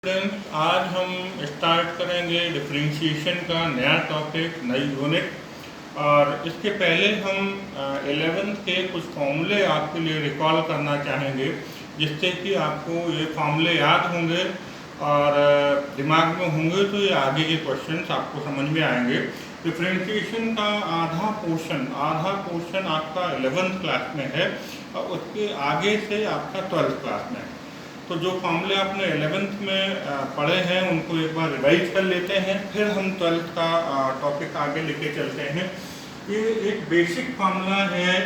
Student, आज हम start करेंगे डिफरेंशिएशन का नया टॉपिक, नई यूनिट। और इसके पहले हम 11th के कुछ फॉर्मूले आपके लिए रिकॉल करना चाहेंगे, जिससे कि आपको ये फॉर्मूले याद होंगे और दिमाग में होंगे तो ये आगे के क्वेश्चंस आपको समझ में आएंगे। डिफरेंशिएशन का आधा पोर्शन आपका 11th क्लास में है और उसके आगे से आपका 12th क्लास में है। तो जो फॉर्मूले आपने 11th में पढ़े हैं उनको एक बार रिवाइज कर लेते हैं, फिर हम 12th का टॉपिक आगे लेके चलते हैं। ये एक बेसिक फार्मूला है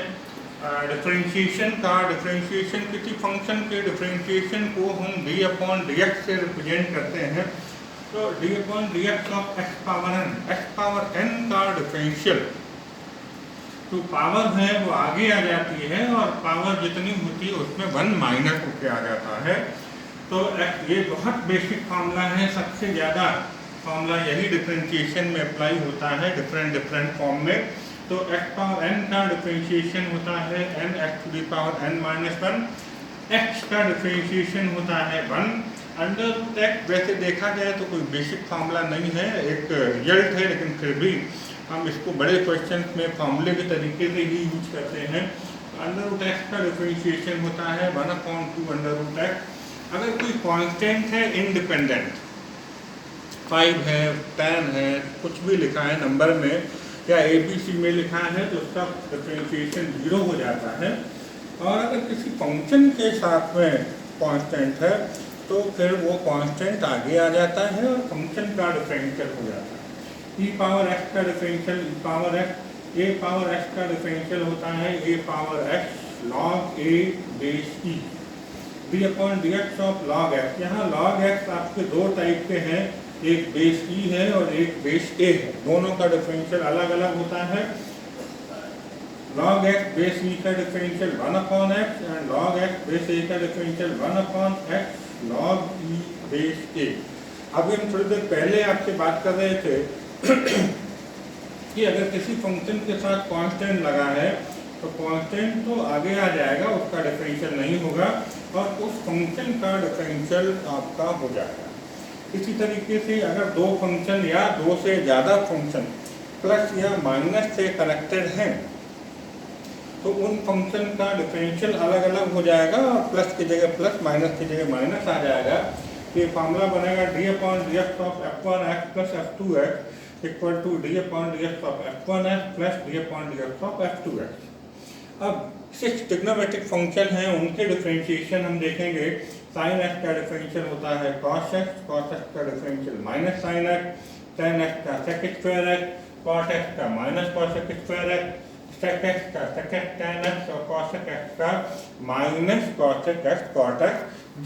डिफरेंशिएशन का। डिफरेंशिएशन किसी फंक्शन के डिफरेंशिएशन को हम d/dx से रिप्रेजेंट करते हैं। तो d/dx of x power n का डिफरेंशियल तो पावर है वो आगे आ जाती है और पावर जितनी होती है उसमें 1 माइनस होके आ जाता है। तो ये बहुत बेसिक फार्मूला है, सबसे ज़्यादा फार्मूला यही डिफरेंशिएशन में अप्लाई होता है डिफरेंट फॉर्म में। तो x पावर n का डिफरेंशिएशन होता है n x⁻n-1, x का डिफरेंशिएशन होता है 1 अंडर x। वैसे देखा जाए तो कोई बेसिक फार्मूला नहीं है, एक रिजल्ट है, लेकिन फिर भी हम इसको बड़े क्वेश्चन में फार्मूले के तरीके से ही यूज करते हैं। √x का डिफरेंशिएशन होता है 1/2 √x। अगर कोई कांस्टेंट है इंडिपेंडेंट, 5 है, 10 है, कुछ भी लिखा है नंबर में या ABC में लिखा है तो उसका डिफरेंशिएशन 0 हो जाता है। और अगर किसी फंक्शन के साथ में कांस्टेंट है तो फिर वो कांस्टेंट आगे आ जाता है और फंक्शन का डिफरेंशियल हो जाता है। e पावर x का differential e power x, a power x का डिफरेंशियल होता है a power x log a base e। d/dx of log x, यहाँ log x आपके दो टाइप के हैं, एक बेस e है और एक बेस a है, दोनों का डिफरेंशियल अलग अलग होता है। log x बेस e का differential 1/x and log x base a का differential 1/x log e base a। अभी हम थोड़ी देर पहले आपसे बात कर रहे थे कि अगर किसी फंक्शन के साथ कांस्टेंट लगा है तो कांस्टेंट तो आगे आ जाएगा, उसका डिफरेंशियल नहीं होगा और उस फंक्शन का डिफरेंशियल आपका हो जाएगा। इसी तरीके से अगर दो फंक्शन या दो से ज़्यादा फंक्शन प्लस या माइनस से कनेक्टेड हैं तो उन फंक्शन का डिफरेंशियल अलग अलग हो जाएगा और प्लस की जगह प्लस, माइनस की जगह माइनस आ जाएगा। ये फार्मूला बनेगा d/dx of f1x plus f2x equal to d/dx of f1x plus d/dx of f2x। अब 6 ट्रिग्नोमेट्रिक फंक्शन हैं, उनके डिफरेंशिएशन हम देखेंगे। sin x का डिफरेंशियल होता है cos x का differential minus sin x, tan x का sec square x, cot x का minus cos x, sec x का sec tan x और cos x का minus cos x cot x।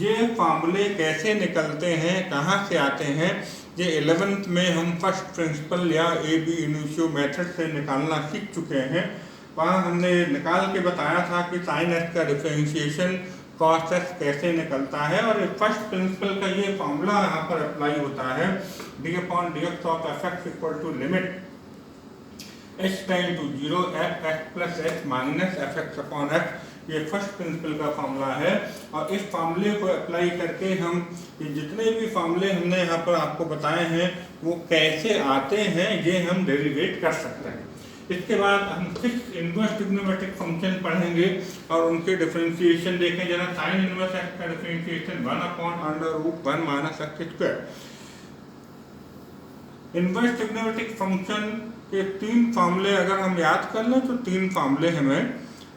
ये फार्मूले कैसे निकलते हैं, कहाँ से आते हैं, ये 11th में हम फर्स्ट प्रिंसिपल या AB इनिशियो मेथड से निकालना सीख चुके हैं। वहाँ हमने निकाल के बताया था कि sin x का डिफरेंशिएशन cos x कैसे निकलता है और फर्स्ट प्रिंसिपल का ये फार्मूला यहाँ पर अप्लाई होता है। d/dx of fx equal to limit h tend to 0 f(x + h - fx/x), ये फर्स्ट प्रिंसिपल का फार्मूला है। और इस फार्मूले को अप्लाई करके हम ये जितने भी फार्मूले हमने यहाँ पर आपको बताए हैं वो कैसे आते हैं ये हम डेरिवेट कर सकते हैं। इसके बाद हम 6 इनवर्स ट्रिग्नोमेट्रिक फंक्शन पढ़ेंगे और उनके डिफरेंशिएशन देखें जरा। sin इनवर्स x का differentiation 1/√1 - x²। Inverse trigonometric function के 3 फार्मूले अगर हम याद कर लें तो 3 फार्मूले हमें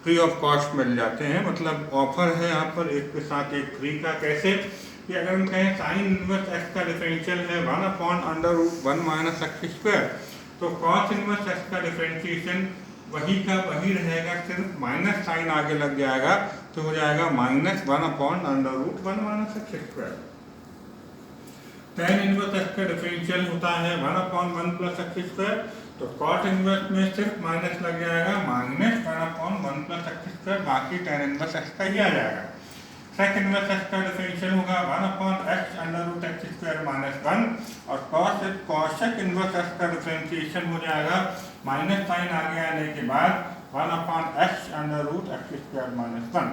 फ्री ऑफ कॉस्ट मिल जाते हैं। मतलब ऑफर है यहाँ पर एक के साथ एक फ्री का। कैसे कि अगर हम कहें sin इनवर्स x का डिफरेंशियल है 1/√1 - x², तो cos इनवर्स x का डिफरेंशिएशन वही का वही रहेगा, सिर्फ माइनस साइन आगे लग जाएगा तो हो जाएगा -1/√1 - x²। tan इनवर्स x का डिफरेंशियल होता है 1/1 + x², तो cot इनवर्स में सिर्फ माइनस लग जाएगा, -1/1 + x², बाकी tan इनवर्स x का ही आ जाएगा। sec इनवर्स x का डिफरेंशियल होगा 1/x √x² - 1 और cosec इनवर्स x का डिफरेंशिएशन हो जाएगा माइनस साइन आगे आने के बाद 1/x √x² - 1।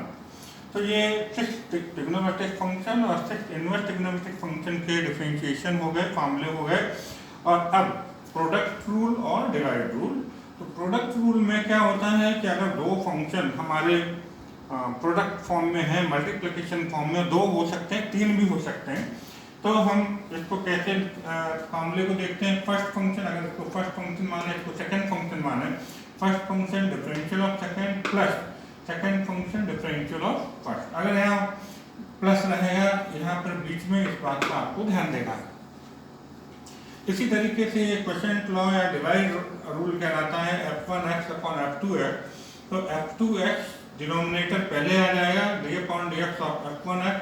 तो ये 6 ट्रिग्नोमेट्रिक फंक्शन और 6 इनवर्स ट्रिग्नोमेट्रिक फंक्शन के डिफरेंशिएशन हो गए, फॉर्मूले हो गए। और अब प्रोडक्ट रूल और डिवाइड रूल। तो प्रोडक्ट रूल में क्या होता है कि अगर दो फंक्शन हमारे प्रोडक्ट फॉर्म में है, मल्टीप्लिकेशन फॉर्म में, दो हो सकते हैं, तीन भी हो सकते हैं, तो हम इसको कैसे फॉर्मूले को देखते हैं। फर्स्ट फंक्शन, अगर इसको फर्स्ट फंक्शन माने, इसको सेकंड फंक्शन माने, first function differential of second plus second function differential of first. अगर यहाँ प्लस रहेगा यहाँ पर बीच में, इस बात का आपको ध्यान देना है। इसी तरीके से ये क्वोशिएंट लॉ या डिवाइड रूल कहलाता है f1x अपॉन f2x। तो f2x डिनोमिनेटर पहले आ जाएगा, d/dx ऑफ f1x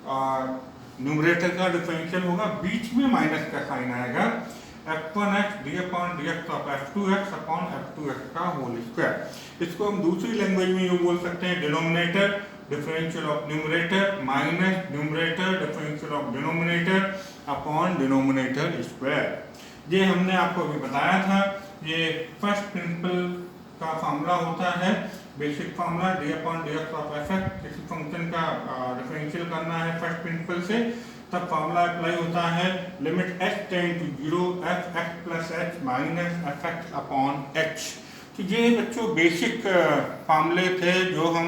और न्यूमरेटर का डिफरेंशियल होगा, बीच में माइनस का साइन आएगा, f1x d/dx of f2x upon f2x का होल स्क्वायर। इसको हम दूसरी लैंग्वेज में यूँ बोल सकते हैं, denominator differential of numerator minus numerator differential of denominator upon denominator square. ये हमने आपको अभी बताया था। ये फर्स्ट प्रिंसिपल का फार्मूला होता है, basic formula d/dx of f(x), किसी फंक्शन का डिफरेंशियल करना है फर्स्ट प्रिंसिपल से, तब फार्मूला अप्लाई होता है, limit h tend to 0 f(x + h - f(x upon h)। तो ये बच्चों बेसिक फार्मूले थे जो हम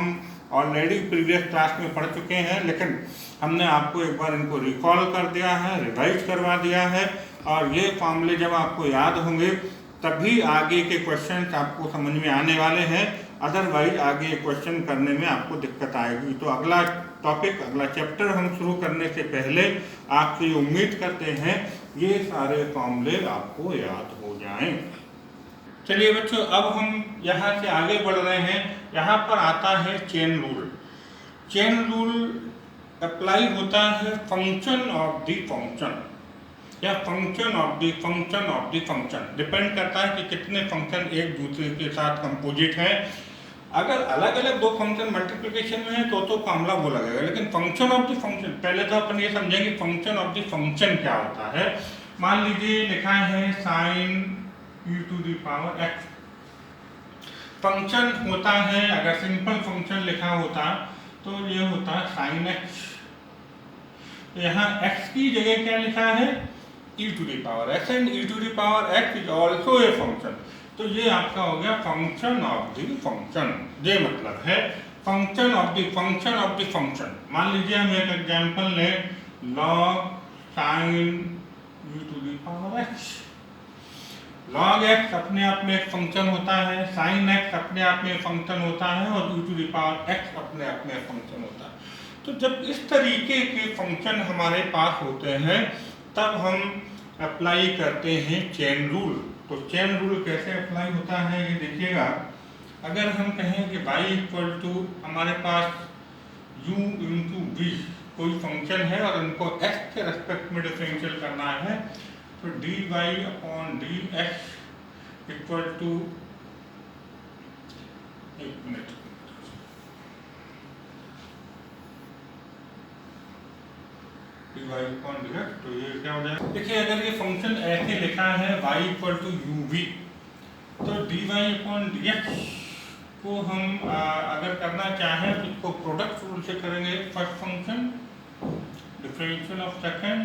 ऑलरेडी प्रीवियस क्लास में पढ़ चुके हैं, लेकिन हमने आपको एक बार इनको रिकॉल कर दिया है, रिवाइज करवा दिया है। और ये फार्मूले जब आपको याद होंगे तभी आगे के क्वेश्चन आपको समझ में आने वाले हैं, अदरवाइज आगे क्वेश्चन करने में आपको दिक्कत आएगी। तो अगला टॉपिक, अगला चैप्टर हम शुरू करने से पहले आपसे उम्मीद करते हैं ये सारे फार्मूले आपको याद हो जाएं। चलिए बच्चों, अब हम यहाँ से आगे बढ़ रहे हैं। यहाँ पर आता है chain rule. Chain rule apply होता है फंक्शन ऑफ द फंक्शन या function of the function of the function. Depend करता है कि कितने फंक्शन एक दूसरे के साथ कंपोजिट हैं। अगर अलग अलग दो फंक्शन मल्टीप्लिकेशन में है तो फार्मूला वो लगेगा, लेकिन फंक्शन ऑफ द फंक्शन, पहले तो अपन ये समझेंगे फंक्शन ऑफ द फंक्शन क्या होता है। मान लीजिए लिखा है sin e⁻x। फंक्शन होता है, अगर सिंपल फंक्शन लिखा होता तो ये होता sin x। यहाँ x की जगह क्या लिखा है, e⁻x, and e⁻x is also a function. तो ये आपका हो गया फंक्शन ऑफ द फंक्शन। ये मतलब है function of the function of the function. मान लीजिए हम एक एग्जांपल लें, log sin e⁻x। log x अपने आप में एक फंक्शन होता है, sin x अपने आप में फंक्शन होता है और e⁻x अपने आप में फंक्शन होता है। तो जब इस तरीके के फंक्शन हमारे पास होते हैं तब हम अप्लाई करते हैं चेन रूल। तो चेन रूल कैसे अप्लाई होता है ये देखिएगा। अगर हम कहें कि y हमारे पास u × v कोई फंक्शन है और इनको x के रेस्पेक्ट में डिफरेंशियल करना है, तो dy/dx इक्वल टू, एक मिनट, dy/dx, तो ये क्या हो जाएगा। देखिए अगर ये फंक्शन ऐसे लिखा है y = uv, तो dy/dx को हम अगर करना चाहें तो इसको प्रोडक्ट रूल से करेंगे। First function differential of second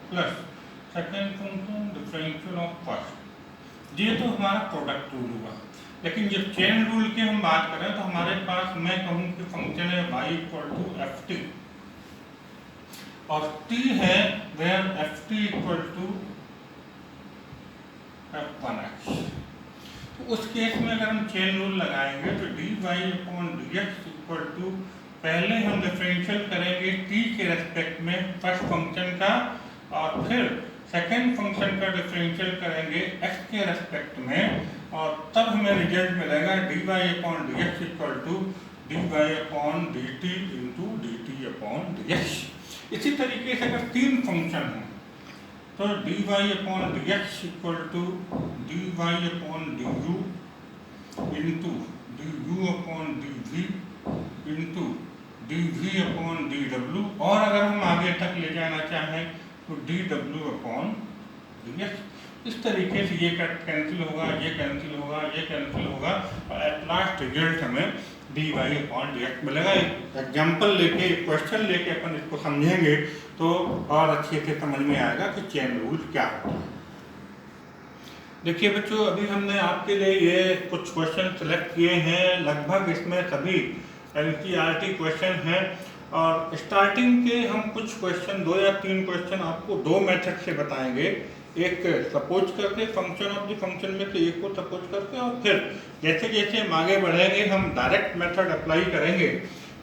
plus second function differential of first. ये तो हमारा प्रोडक्ट रूल हुआ। लेकिन जब चेन रूल की हम बात करें तो हमारे पास, मैं कहूँ कि फंक्शन है y = ft और t है where ft = f1x। तो उस केस में अगर हम चेन रूल लगाएंगे तो dy/dx इक्वल टू, पहले हम डिफरेंशियल करेंगे t के रेस्पेक्ट में फर्स्ट फंक्शन का, और फिर सेकेंड फंक्शन का डिफरेंशियल करेंगे x के रेस्पेक्ट में, और तब हमें रिजल्ट मिलेगा dy/dx equal to dy/dt into dt/dx। इसी तरीके से अगर तीन फंक्शन हैं तो dy/dx equal to dy/du into du/dv into dv/dw, और अगर हम आगे तक ले जाना चाहें तो dw/dx। इस तरीके से ये कैंसिल होगा, ये कैंसिल होगा, ये कैंसिल होगा, और एट लास्ट रिजल्ट हमें D Y upon D X मिलेगा। एग्जाम्पल लेके, क्वेश्चन लेके अपन इसको समझेंगे तो और अच्छे से समझ में आएगा कि चेन रूल क्या होता है। देखिए बच्चों, अभी हमने आपके लिए ये कुछ क्वेश्चन सेलेक्ट किए हैं, लगभग इसमें सभी एनसीईआरटी क्वेश्चन हैं। और स्टार्टिंग के हम कुछ क्वेश्चन, 2 या 3 क्वेश्चन आपको 2 मेथड से बताएंगे। एक सपोज करके फंक्शन ऑफ द फंक्शन में से एक को सपोज करके, और फिर जैसे जैसे हम आगे बढ़ेंगे हम डायरेक्ट मेथड अप्लाई करेंगे।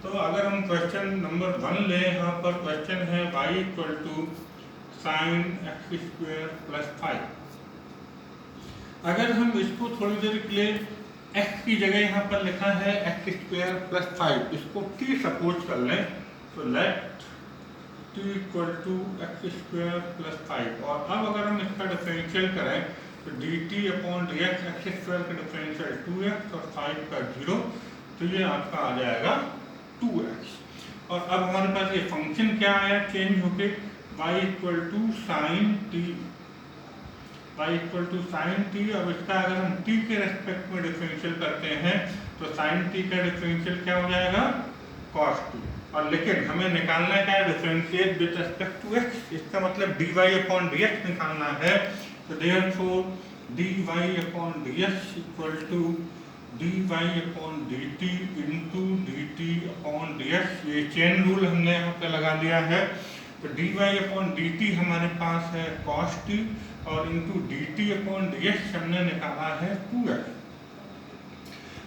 तो अगर हम क्वेश्चन नंबर 1 लें, यहाँ पर क्वेश्चन है y equal to sine X square plus 5। अगर हम इसको थोड़ी देर के लिए x की जगह यहाँ पर लिखा है एक्स स्क्वायर प्लस 5, इसको t सपोज कर लें, तो let t equal to X square plus 5। और अब अगर हम इसका डिफरेंशियल करें तो dt upon D x, x square का डिफरेंशियल 2x और 5 का 0, तो ये आपका आ जाएगा 2x। और अब हमारे पास ये फंक्शन क्या आया चेंज होके, y equal to sine T, y equal to sine T. अब इसका अगर हम t के रेस्पेक्ट में डिफरेंशियल करते हैं तो साइन t का डिफरेंशियल क्या हो जाएगा, cos t। और लेकिन हमें निकालना क्या है, differentiate with respect to x, इसका मतलब dy अपॉन dx निकालना है। तो therefore dy upon dx equal to dy upon dt into dt upon dx। ये चेन रूल हमने यहाँ पे लगा लिया है। तो dy अपॉन dt हमारे पास है cos t, और इंटू dt अपॉन dx हमने निकाला है 2x।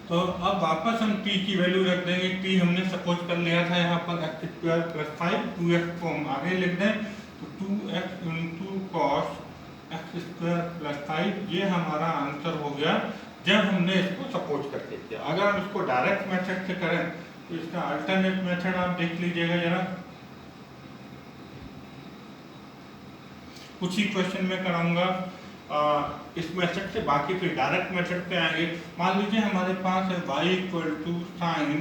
तो अब वापस हम t की वैल्यू रख देंगे। t हमने सपोज कर लिया था यहाँ पर एक्स स्क्वायर प्लस 5, 2x को हम आगे लिख दें तो 2x into cos x square plus 5, ये हमारा आंसर हो गया जब हमने इसको सपोज करके किया। अगर हम इसको डायरेक्ट मेथड से करें तो इसका अल्टरनेट मेथड आप देख लीजिएगा जरा, कुछ ही क्वेश्चन में कराऊंगा इस मेथड से, बाकी फिर डायरेक्ट मेथड पे आएंगे। मान लीजिए हमारे पास है y equal to sine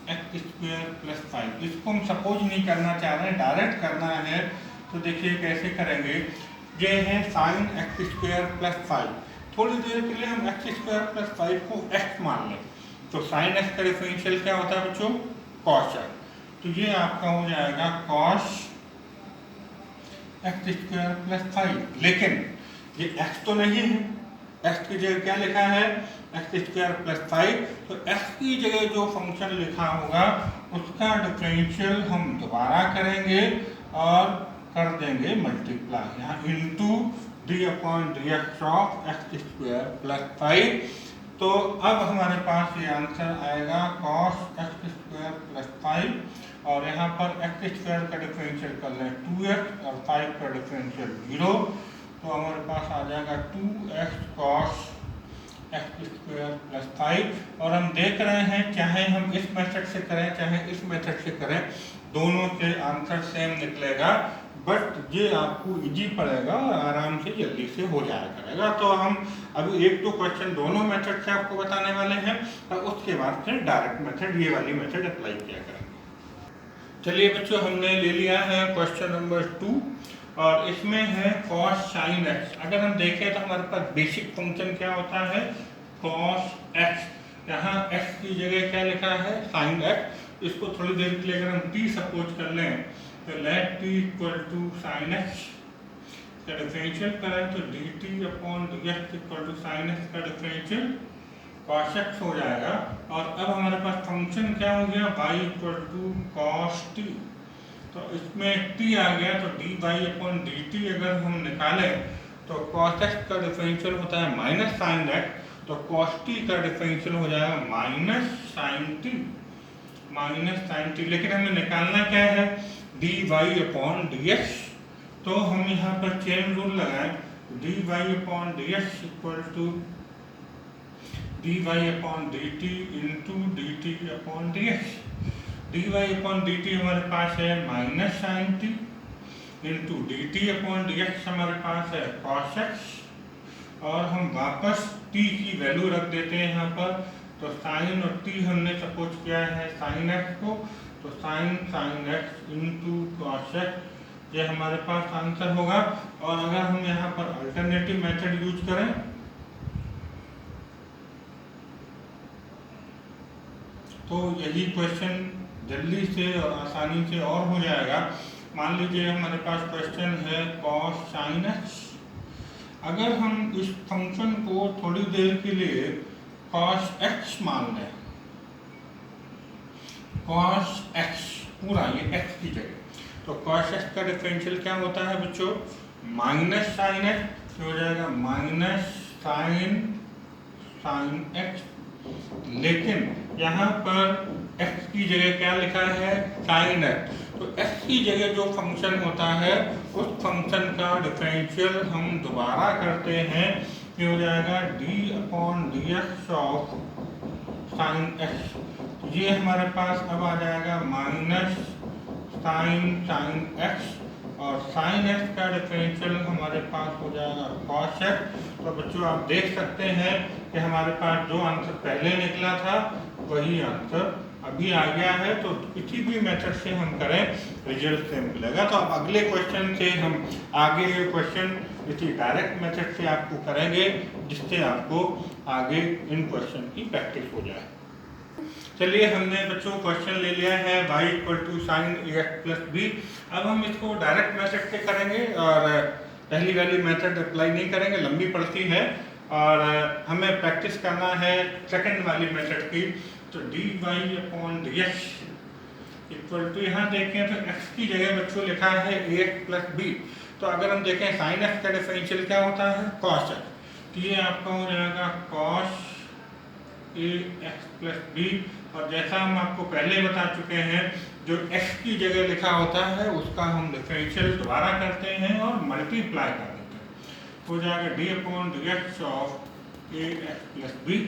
X square plus 5, इसको हम सपोज नहीं करना चाह रहे हैं, डायरेक्ट करना है। तो देखिए कैसे करेंगे, ये है साइन एक्स स्क्वायर प्लस 5, थोड़ी देर के लिए हम एक्स स्क्वायर प्लस 5 को x मान लें, तो साइन एक्स का डिफरेंशियल क्या होता है बच्चों, कॉस एक्स। तो ये आपका हो जाएगा कॉस एक्स स्क्वायर प्लस 5, लेकिन ये x तो नहीं है, x की जगह क्या लिखा है, एक्स स्क्वायर प्लस 5। तो x की जगह जो फंक्शन लिखा होगा उसका डिफरेंशियल हम दोबारा करेंगे और कर देंगे मल्टीप्लाई, यहाँ into D upon D x of x square plus 5। तो अब हमारे पास ये आंसर आएगा cos एक्स स्क्वायर प्लस 5, और यहाँ पर एक्स स्क्वायर का डिफरेंशियल कर लें 2x और 5 का डिफरेंशियल 0, तो हमारे पास आ जाएगा 2x cos x square plus 5। और हम देख रहे हैं चाहे हम इस मेथड से करें चाहे इस मेथड से करें, दोनों के आंसर सेम निकलेगा, बट ये आपको इजी पड़ेगा और आराम से जल्दी से हो जाया करेगा। तो हम अभी 1-2 क्वेश्चन दोनों मेथड से आपको बताने वाले हैं, और उसके बाद फिर डायरेक्ट मेथड, ये वाली मेथड अप्लाई किया करेंगे। चलिए बच्चों, हमने ले लिया है क्वेश्चन नंबर 2, और इसमें है cos sin x। अगर हम देखें तो हमारे पास बेसिक फंक्शन क्या होता है, cos x, यहाँ x की जगह क्या लिखा है, sin x। इसको थोड़ी देर के लिए अगर हम t सपोज कर लें तो let t equal to sin x का डिफरेंशियल करें तो dt upon dx equal to sin x का डिफरेंशियल cos x हो जाएगा। और अब हमारे पास फंक्शन क्या हो गया, y equal to cos t, तो इसमें t आ गया, तो dy अपॉन dt अगर हम निकालें तो cos x का डिफरेंशियल होता है माइनस साइन x, तो cos t का डिफरेंशियल हो जाएगा माइनस साइन t। लेकिन हमें निकालना क्या है, dy अपॉन dx। तो हम यहाँ पर चेन रूल लगाएं, dy upon dx equal to dy upon dt into dt upon dx। dy upon dt हमारे पास है minus sine t, into dt upon dx हमारे पास है cos x, और हम वापस t की वैल्यू रख देते हैं यहाँ पर। तो साइन और t हमने सपोज किया है साइन x को, तो sine x into cos x, ये हमारे पास आंसर होगा। और अगर हम यहाँ पर अल्टरनेटिव मेथड यूज करें तो यही क्वेश्चन जल्दी से और आसानी से और हो जाएगा। मान लीजिए हमारे पास क्वेश्चन है cos sin x। अगर हम इस फंक्शन को थोड़ी देर के लिए cos x मान लें, cos x पूरा ये x की जगह, तो cos x का डिफरेंशियल क्या होता है बच्चों, माइनस साइन x, हो जाएगा माइनस साइन x। लेकिन यहाँ पर x की जगह क्या लिखा है, साइन x, तो x की जगह जो फंक्शन होता है उस फंक्शन का डिफरेंशियल हम दोबारा करते हैं, ये हो जाएगा d/dx ऑफ साइन x। ये हमारे पास अब आ जाएगा माइनस साइन x, और साइन x का डिफरेंशियल हमारे पास हो जाएगा cos x। तो बच्चों आप देख सकते हैं कि हमारे पास जो आंसर पहले निकला था वही आंसर अभी आ गया है। तो किसी भी मेथड से हम करें रिजल्ट सेम मिलेगा। तो अब अगले क्वेश्चन से हम आगे ये क्वेश्चन इसी डायरेक्ट मेथड से आपको करेंगे, जिससे आपको आगे इन क्वेश्चन की प्रैक्टिस हो जाए। चलिए हमने बच्चों क्वेश्चन ले लिया है y = sin ax + b। अब हम इसको डायरेक्ट मेथड से करेंगे और पहली वाली मेथड अप्लाई नहीं करेंगे, लंबी पड़ती है, और हमें प्रैक्टिस करना है सेकंड वाली मेथड की। तो dy/dx इक्वल टू, यहाँ देखें तो x की जगह बच्चों लिखा है ax + b। तो अगर हम देखें sin x का डिफरेंशियल क्या होता है, cos x, तो ये आपका हो जाएगा cos ax + b। और जैसा हम आपको पहले बता चुके हैं, जो x की जगह लिखा होता है उसका हम डिफरेंशियल दोबारा करते हैं और मल्टीप्लाई कर देते हैं, हो जाएगा d/dx ऑफ ax + b।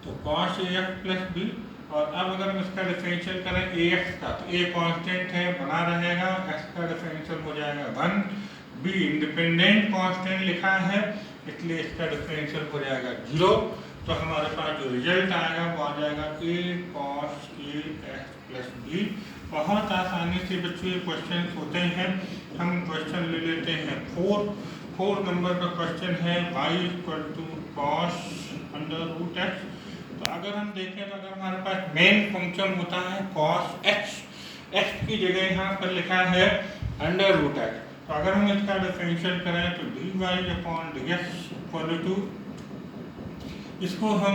तो cos ax + b, और अब अगर हम इसका डिफरेंशियल करें ax का, तो a कांस्टेंट है बना रहेगा, x का डिफरेंशियल हो जाएगा 1, b इंडिपेंडेंट कांस्टेंट लिखा है इसलिए इसका डिफरेंशियल हो जाएगा 0। तो हमारे पास जो रिजल्ट आएगा वो आ जाएगा a cos ax + b। बहुत आसानी से बच्चों ये क्वेश्चन होते हैं। हम क्वेश्चन ले लेते हैं 4 नंबर का क्वेश्चन है y = cos √x। तो अगर हम देखें तो अगर हमारे पास मेन फंक्शन होता है cos x की जगह यहाँ पर लिखा है √x। तो अगर हम इसका डिफरेंशियल करें तो dy/dx इक्वल टू, इसको हम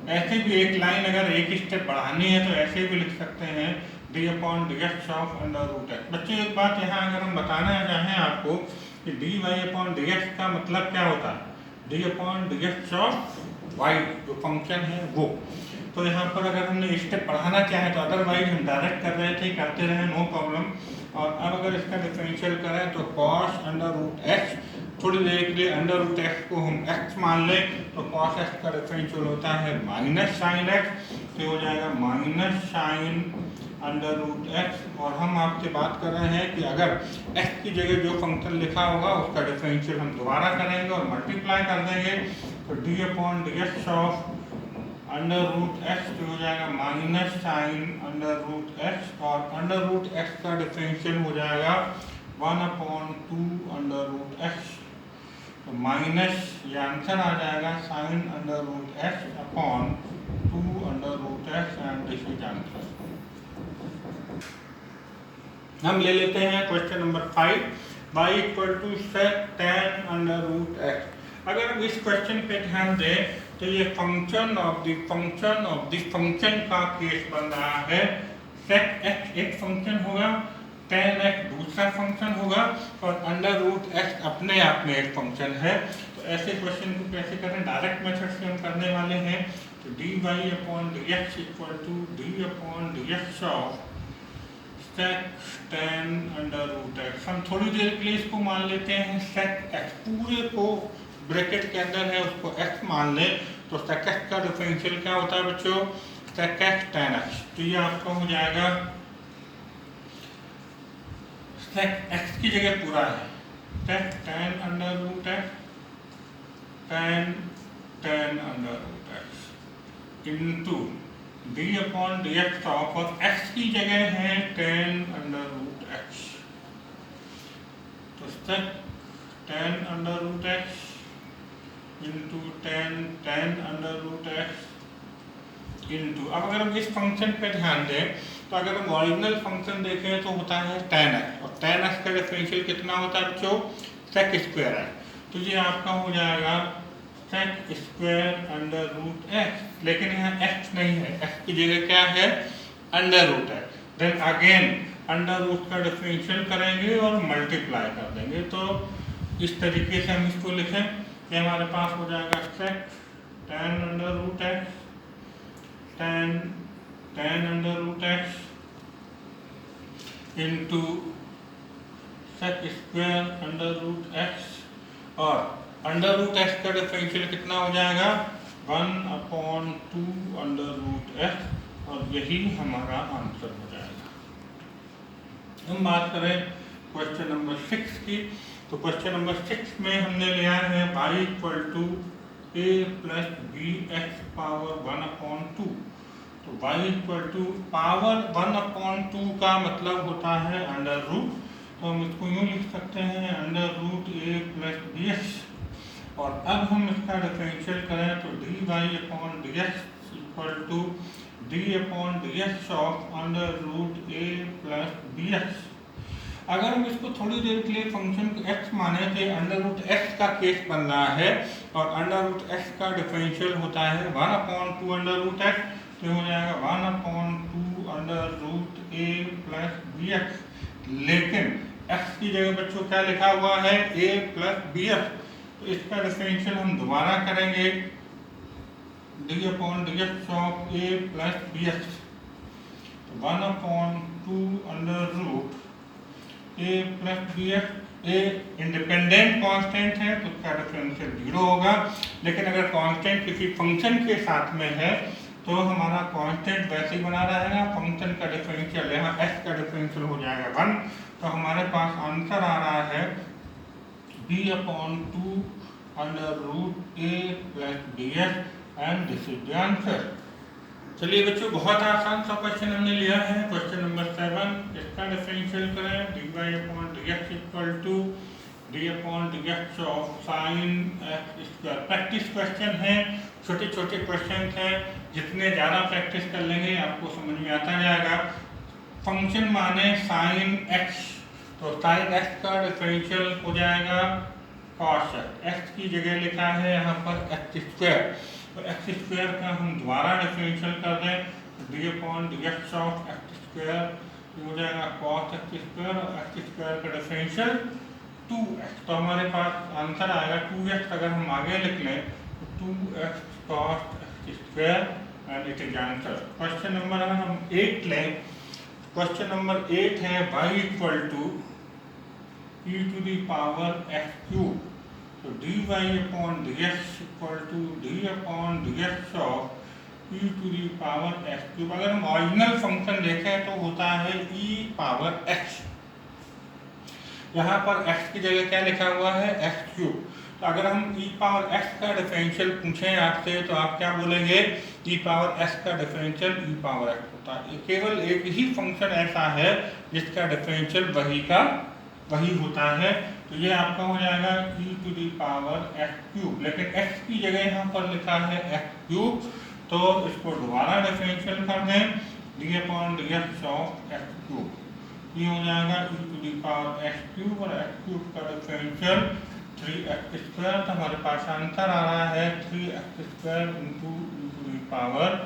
ऐसे भी एक लाइन अगर एक स्टेप बढ़ानी है तो ऐसे भी लिख सकते हैं d/dx ऑफ √x। बच्चे एक बात यहाँ अगर हम बताना चाहें आपको कि dy/dx का मतलब क्या होता है, d/dx ऑफ y जो फंक्शन है वो। तो यहाँ पर अगर हमने स्टेप बढ़ाना चाहे तो अदरवाइज हम डायरेक्ट कर रहे थे, करते रहे, नो प्रॉब्लम। और अब अगर इसका डिफरेंशियल करें तो cos √x, थोड़ी देर के लिए √x को हम x मान लें, तो cos x का डिफरेंशियल होता है माइनस साइन x, तो हो जाएगा माइनस साइन √x। और हम आपसे बात कर रहे हैं कि अगर x की जगह जो फंक्शन लिखा होगा उसका डिफरेंशियल हम दोबारा करेंगे और मल्टीप्लाई कर देंगे, तो d/dx ऑफ √x तो हो जाएगा माइनस साइन √x, और √x का डिफरेंशियल हो जाएगा 1/2 √x। तो माइनस ये आंसर आ जाएगा sine √x upon 2 √x, and this is answer. हम ले लेते हैं question number 5, y = sec tan √x। अगर हम इस क्वेश्चन पे ध्यान दें तो ये फंक्शन ऑफ द फंक्शन का केस बन रहा है। sec x एक फंक्शन होगा, tan x दूसरा फंक्शन होगा, और √x अपने आप में एक फंक्शन है। तो ऐसे क्वेश्चन को कैसे करें, डायरेक्ट मेथड से हम करने वाले हैं। तो dy/dx equal to d/dx of sec tan √x। हम थोड़ी देर के लिए इसको मान लेते हैं sec x, पूरे को ब्रैकेट के अंदर है उसको x मान लें, तो sec x का डिफरेंशियल क्या होता है बच्चों, sec x tan x। तो ये आपका हो जाएगा sec x की जगह पूरा है sec tan √x, tan √x into d/dx of, और x की जगह है tan √x, तो sec tan √x into tan √x into, अब अगर हम इस फंक्शन पे ध्यान दें तो अगर हम ओरिजिनल फंक्शन देखें तो होता है tan x, और tan x का डिफरेंशियल कितना होता है बच्चों, sec स्क्वायर है। तो ये आपका हो जाएगा sec square under root x, लेकिन यहाँ x नहीं है, x की जगह क्या है, अंडर रूट है। देन अगेन अंडर रूट का डिफरेंशियल करेंगे और मल्टीप्लाई कर देंगे। तो इस तरीके से हम इसको लिखें कि हमारे पास हो जाएगा sec tan under root x, tan under root x into sec square under root x, और अंडर रूट x का डिफरेंशियल कितना हो जाएगा, 1/2 अंडर रूट x, और यही हमारा आंसर हो जाएगा। हम बात करें क्वेश्चन नंबर 6 की, तो क्वेश्चन नंबर 6 में हमने लिया है y equal to a plus b x power 1/2। तो y इक्वल टू पावर 1/2 का मतलब होता है अंडर रूट, तो हम इसको यूँ लिख सकते हैं under root a plus b x, और अब हम इसका डिफरेंशियल करें तो dy upon D x equal to d upon D x of under root a plus b x. अगर हम इसको थोड़ी देर के लिए फंक्शन को x माने तो अंडर रूट x का केस बन रहा है, और अंडर रूट x का डिफरेंशियल होता है 1/2 अंडर रूट x, तो हो जाएगा 1/2 under root a plus b x. लेकिन x की जगह बच्चों क्या लिखा हुआ है, a प्लस बी एक्स, तो इसका डिफरेंशियल हम दोबारा करेंगे d upon D x of a plus b x, 1/2 under root a plus b x. A independent constant है तो उसका डिफरेंशियल 0 होगा, लेकिन अगर कांस्टेंट किसी फंक्शन के साथ में है तो हमारा कांस्टेंट वैसे ही बना रहेगा, फंक्शन का डिफरेंशियल यहाँ x का डिफरेंशियल हो जाएगा 1, तो हमारे पास आंसर आ रहा है b/2 under root a plus b x, and this is the answer. चलिए बच्चों, बहुत आसान सा क्वेश्चन हमने लिया है, क्वेश्चन नंबर 7, इसका डिफरेंशियल करें dy upon dx equal to d upon dx of sine x square. Practice question है, छोटे छोटे क्वेश्चन हैं, जितने ज़्यादा प्रैक्टिस कर लेंगे आपको समझ में आता जाएगा। फंक्शन माने साइन x, तो साइन x का डिफरेंशियल हो जाएगा cos x की जगह लिखा है यहाँ पर x स्क्वायर, तो x स्क्वायर का हम दोबारा डिफरेंशियल कर दें तो d upon D x of x square हो जाएगा cos x स्क्वायर, और x स्क्वायर का डिफरेंशियल 2x, तो हमारे पास आंसर आएगा 2x। अगर हम आगे लिख लें तो 2x cos x square, and it is answer. Question number अगर हम 8 लें, क्वेश्चन नंबर 8 है y equal to e to the power x cube, तो dy upon dx equal to d upon dx of e to the power x cube. अगर हम original function देखें तो होता है e पावर x, यहाँ पर x की जगह क्या लिखा हुआ है, x क्यूब। तो अगर हम e पावर x का डिफरेंशियल पूछें आपसे तो आप क्या बोलेंगे, e पावर x का डिफरेंशियल e पावर x होता है। केवल एक ही फंक्शन ऐसा है जिसका डिफरेंशियल वही का वही होता है, तो ये आपका हो जाएगा e to the power x cube, लेकिन x की जगह यहाँ पर लिखा है x क्यूब, तो इसको दोबारा डिफरेंशियल कर दें d upon D x of x cube, ये हो जाएगा e to the power x cube, और x क्यूब का डिफरेंशियल 3x स्क्वायर, तो हमारे पास आंसर आ रहा है 3x square into e to the power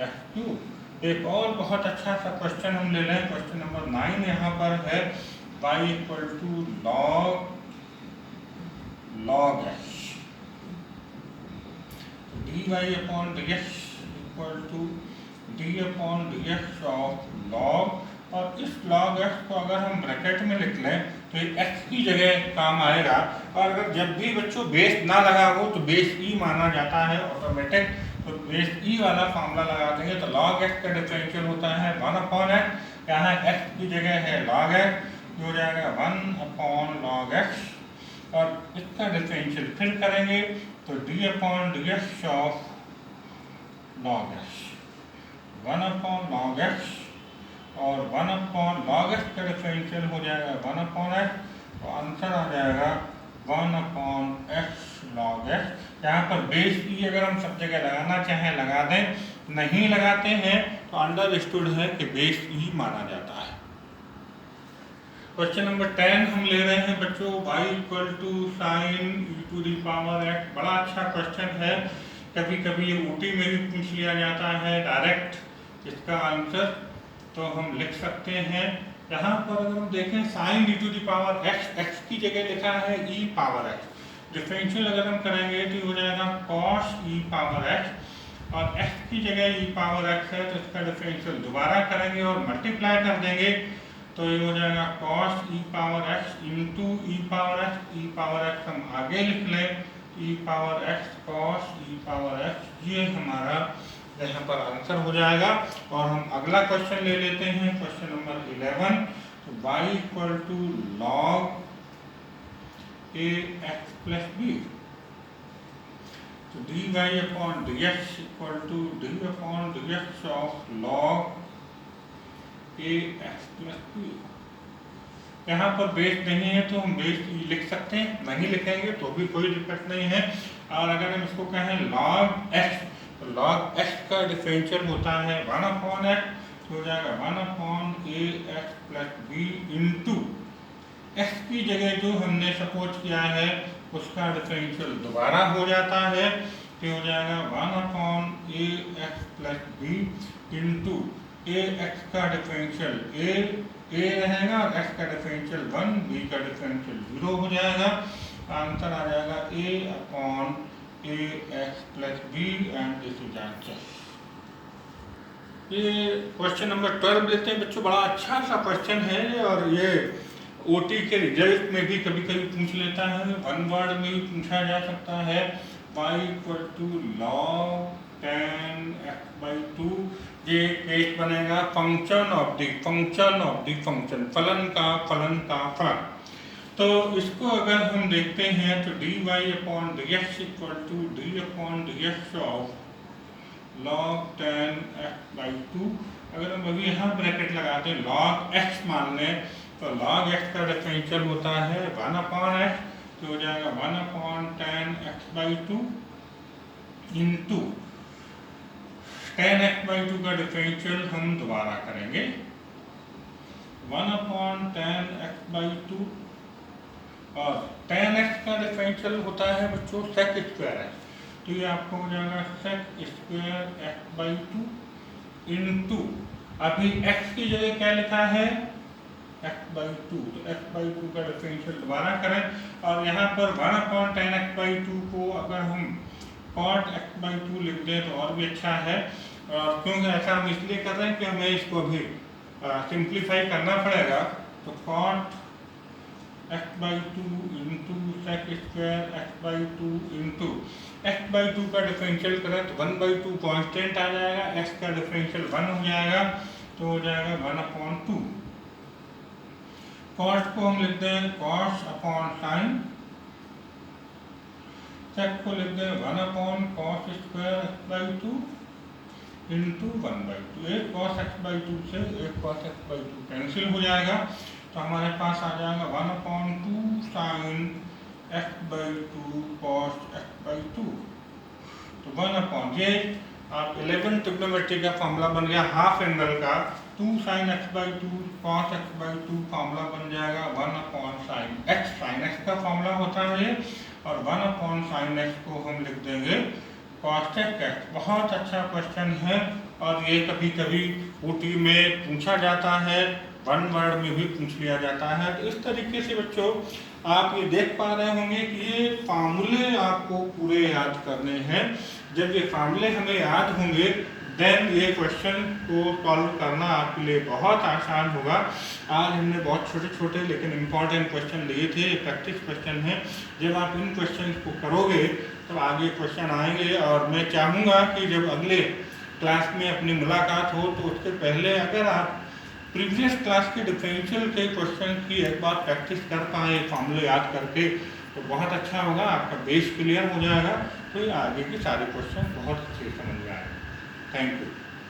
x cube. एक और बहुत अच्छा सा क्वेश्चन हम ले लें, क्वेश्चन नंबर 9 यहाँ पर है y equal to log x, dy upon D x equal to d upon D x of log, और इस log x को अगर हम ब्रैकेट में लिख लें तो ये x की जगह काम आएगा, और अगर जब भी बच्चों बेस ना लगा हो तो बेस e माना जाता है ऑटोमेटिक, तो बेस e वाला फार्मूला लगा देंगे तो log x का डिफरेंशियल होता है 1/x, यहाँ x की जगह है log x, हो जाएगा 1 log x, और इसका डिफरेंशियल फिर करेंगे तो d upon D x of log x, 1 log x, और 1 log x का डिफरेंशियल हो जाएगा 1/x, तो आंसर आ जाएगा 1/x log x। यहाँ पर बेस ई अगर हम सब जगह लगाना चाहें लगा दें नहीं लगाते हैं तो अंडरस्टूड है कि बेस ई माना जाता है। क्वेश्चन नंबर 10 हम ले रहे हैं बच्चों, y equal to sine e to the power x. बड़ा अच्छा क्वेश्चन है, कभी कभी ये ऊटी में भी पूछ लिया जाता है डायरेक्ट इसका आंसर, तो हम लिख सकते हैं। यहाँ पर अगर हम देखें sine e to the power x, x की जगह लिखा है ई पावर एक्स, डिफरेंशियल अगर हम करेंगे तो हो जाएगा कॉस ई पावर एक्स, और एक्स की जगह ई पावर एक्स है तो इसका डिफरेंशियल दोबारा करेंगे और मल्टीप्लाई कर देंगे तो ये हो जाएगा cos e power x into e power x. E power x हम आगे लिख लें, e power x cos e power x, ये हमारा यहाँ पर आंसर हो जाएगा। और हम अगला क्वेश्चन ले लेते हैं, क्वेश्चन नंबर 11। तो y equal to log a x plus b, तो dy upon dx equal to dy upon dx of log a x plus b. यहाँ पर बेस नहीं है तो हम बेस लिख सकते हैं, नहीं लिखेंगे तो भी कोई दिक्कत नहीं है। और अगर हम इसको कहें लॉग एक्स, तो लॉग एक्स का डिफरेंशियल होता है 1 अपॉन एक्स, हो जाएगा 1 upon a x plus b into x की जगह जो हमने सपोज किया है उसका डिफरेंशियल दोबारा हो जाता है, तो हो जाएगा 1 upon a x plus b into A x का डिफरेंशियल ए रहेगा और एक्स का डिफरेंशियल 1, बी का डिफरेंशियल 0 हो जाएगा। आंसर आ जाएगा a upon a x plus b and this is answer. ये क्वेश्चन नंबर 12 लेते हैं बच्चों, बड़ा अच्छा सा क्वेश्चन है और ये ओटी के रिजल्ट में भी कभी कभी पूछ लेता है, वन वर्ड में भी पूछा जा सकता है। y equal to log tan x by 2, ये केस बनेगा फंक्शन ऑफ द फंक्शन, फलन का फलन। तो इसको अगर हम देखते हैं तो dy upon dx equal to d upon dx of log tan x by 2। अगर हम अभी यहाँ ब्रैकेट लगाते हैं लॉग x मान लें तो लॉग x का डिफरेंशियल होता है 1 अपॉन x, तो हो जाएगा 1 upon tan x by 2 into tan x by 2 का डिफरेंशियल हम दोबारा करेंगे 1 अपॉन tan x बाई 2, और tan x का डिफरेंशियल होता है बच्चों sec स्क्वायर x, तो ये आपको हो जाएगा sec square x by 2 into अभी x की जगह क्या लिखा है x बाई 2, तो x बाई 2 का डिफरेंशियल दोबारा करें और यहाँ पर 1 अपॉन tan x बाई 2 को अगर हम cot x बाई 2 लिख दें तो और भी अच्छा है। और क्योंकि ऐसा हम इसलिए कर रहे हैं कि हमें इसको भी सिंप्लीफाई करना पड़ेगा, तो cot x by 2 into sec square x by 2 into x by 2 का डिफरेंशियल करें तो 1 बाई 2 कॉन्स्टेंट आ जाएगा, x का डिफरेंशियल 1 हो जाएगा, तो हो जाएगा 1 अपॉन 2। कॉस को हम लिख दें कॉस अपॉन साइन, सेक को लिख दें 1 upon cos square x by 2 into 1 by 2। एक कॉस एक्स बाई 2 से एक कॉस एक्स बाई 2 कैंसिल हो जाएगा, तो हमारे पास आ जाएगा 1 upon 2 sine x by 2 cos x by 2, तो 1 अपॉन ये आप 11 ट्रिग्नोमेट्री का फॉर्मूला बन गया हाफ एंगल का, 2 sine x by 2 cos x by 2 formula बन जाएगा 1 अपॉन साइन एक्स का फॉर्मूला होता है ये, और 1 अपॉन साइन एक्स को हम लिख देंगे कॉसेक एक्स। बहुत अच्छा क्वेश्चन है और ये कभी कभी ओटी में पूछा जाता है, वन वर्ड में भी पूछ लिया जाता है। तो इस तरीके से बच्चों आप ये देख पा रहे होंगे कि ये फार्मूले आपको पूरे याद करने हैं। जब ये फार्मूले हमें याद होंगे देन ये क्वेश्चन को सॉल्व करना आपके लिए बहुत आसान होगा। आज हमने बहुत छोटे छोटे लेकिन इम्पॉर्टेंट क्वेश्चन लिए थे, प्रैक्टिस क्वेश्चन है। जब आप इन क्वेश्चन को करोगे तो आगे क्वेश्चन आएंगे, और मैं चाहूँगा कि जब अगले क्लास में अपनी मुलाकात हो तो उसके पहले अगर आप प्रीवियस क्लास के डिफरेंशियल के क्वेश्चन की एक बार प्रैक्टिस कर पाएँ फॉर्मूले याद करके, तो बहुत अच्छा होगा, आपका बेस क्लियर हो जाएगा, तो ये आगे के सारे क्वेश्चन बहुत अच्छे समझ में आएंगे। Thank you.